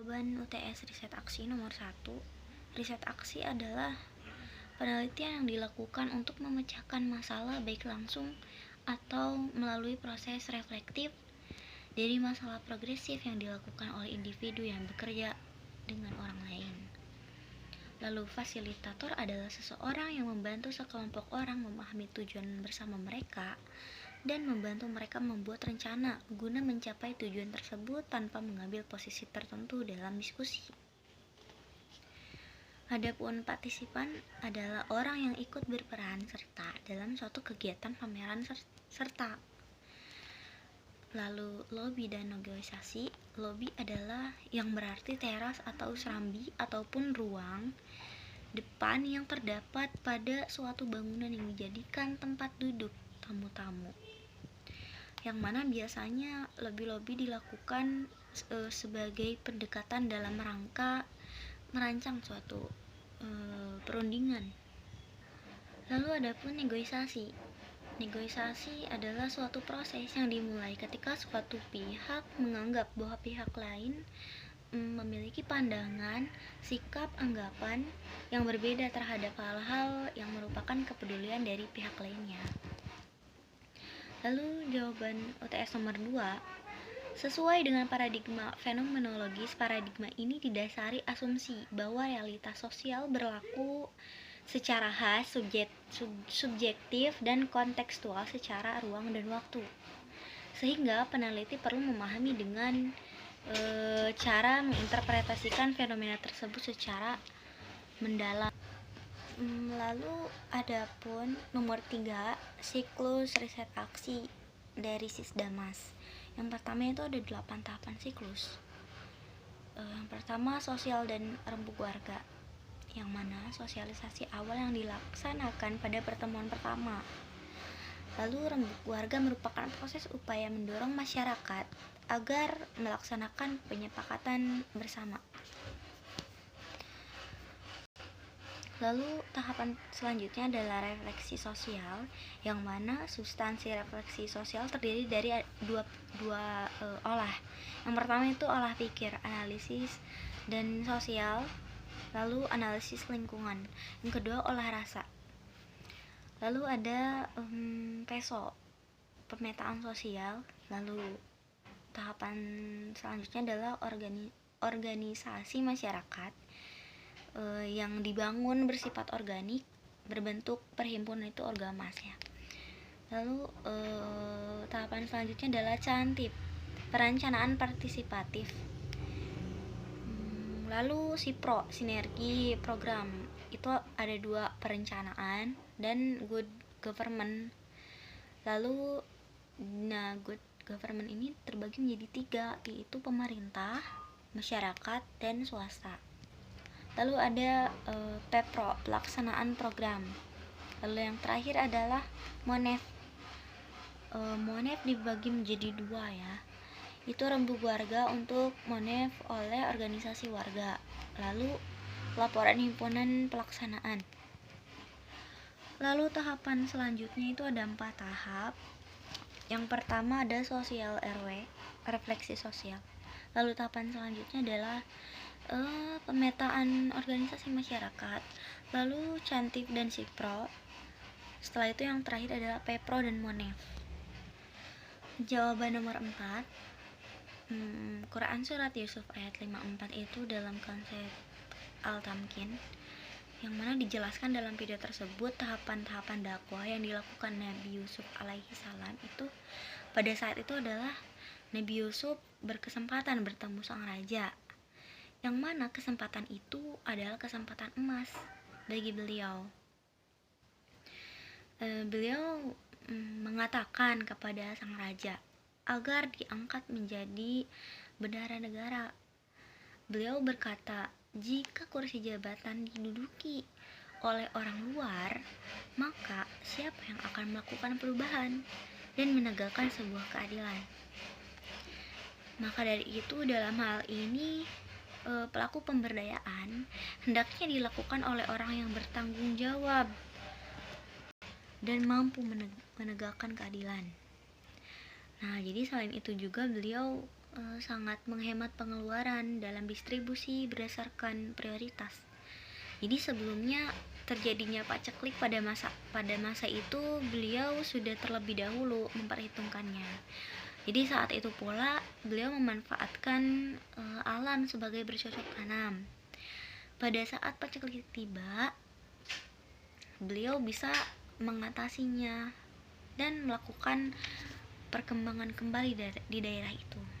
Jawaban UTS Riset Aksi nomor 1. Riset aksi adalah penelitian yang dilakukan untuk memecahkan masalah baik langsung atau melalui proses reflektif dari masalah progresif yang dilakukan oleh individu yang bekerja dengan orang lain. Lalu fasilitator adalah seseorang yang membantu sekelompok orang memahami tujuan bersama mereka dan membantu mereka membuat rencana guna mencapai tujuan tersebut tanpa mengambil posisi tertentu dalam diskusi. Adapun partisipan adalah orang yang ikut berperan serta dalam suatu kegiatan pameran serta. Lalu lobby dan negosiasi. Lobby adalah yang berarti teras atau serambi ataupun ruang depan yang terdapat pada suatu bangunan yang dijadikan tempat duduk tamu-tamu, yang mana biasanya lobby-lobby dilakukan sebagai pendekatan dalam rangka merancang suatu perundingan. Lalu adapun negosiasi. Negosiasi adalah suatu proses yang dimulai ketika suatu pihak menganggap bahwa pihak lain memiliki pandangan, sikap, anggapan yang berbeda terhadap hal-hal yang merupakan kepedulian dari pihak lainnya. Lalu jawaban UTS nomor 2. Sesuai dengan paradigma fenomenologis, paradigma ini didasari asumsi bahwa realitas sosial berlaku secara khas, subjektif, dan kontekstual secara ruang dan waktu. Sehingga peneliti perlu memahami dengan cara menginterpretasikan fenomena tersebut secara mendalam. Lalu adapun nomor 3, siklus riset aksi dari Sisdamas. Yang pertama itu ada 8 tahapan siklus. Yang pertama sosial dan rembuk warga, yang mana sosialisasi awal yang dilaksanakan pada pertemuan pertama. Lalu rembuk warga merupakan proses upaya mendorong masyarakat agar melaksanakan penyepakatan bersama. Lalu tahapan selanjutnya adalah refleksi sosial, yang mana substansi refleksi sosial terdiri dari dua olah. Yang pertama itu olah pikir, analisis dan sosial, lalu analisis lingkungan. Yang kedua olah rasa. Lalu ada PESO, pemetaan sosial. Lalu tahapan selanjutnya adalah organisasi masyarakat yang dibangun bersifat organik, berbentuk perhimpunan, itu orgamas ya. Lalu tahapan selanjutnya adalah CANTIP, perencanaan partisipatif. Lalu SIPRO, sinergi program, itu ada 2, perencanaan dan good government. Lalu good government ini terbagi menjadi 3, yaitu pemerintah, masyarakat, dan swasta. Lalu ada PEPRO, pelaksanaan program. Lalu yang terakhir adalah MONEF. MONEF dibagi menjadi 2 ya. Itu rembuk warga untuk MONEF oleh organisasi warga. Lalu laporan himpunan pelaksanaan. Lalu tahapan selanjutnya itu ada 4 tahap. Yang pertama ada sosial RW, refleksi sosial. Lalu tahapan selanjutnya adalah pemetaan organisasi masyarakat, lalu CANTIP dan SIPRO. Setelah itu yang terakhir adalah PEPRO dan MONEF. Jawaban nomor 4, Quran Surat Yusuf ayat 54 itu dalam konsep Al-Tamkin, yang mana dijelaskan dalam video tersebut tahapan-tahapan dakwah yang dilakukan Nabi Yusuf alaihi salam itu pada saat itu adalah Nabi Yusuf berkesempatan bertemu sang raja, yang mana kesempatan itu adalah kesempatan emas bagi beliau. Beliau mengatakan kepada sang raja agar diangkat menjadi bendahara negara. Beliau berkata, jika kursi jabatan diduduki oleh orang luar, maka siapa yang akan melakukan perubahan dan menegakkan sebuah keadilan? Maka dari itu dalam hal ini pelaku pemberdayaan hendaknya dilakukan oleh orang yang bertanggung jawab dan mampu menegakkan keadilan. Nah, jadi selain itu juga beliau sangat menghemat pengeluaran dalam distribusi berdasarkan prioritas. Jadi sebelumnya terjadinya paceklik pada masa itu, beliau sudah terlebih dahulu memperhitungkannya. Jadi saat itu pula beliau memanfaatkan alam sebagai bercocok tanam. Pada saat paceklik tiba, beliau bisa mengatasinya dan melakukan perkembangan kembali di daerah itu.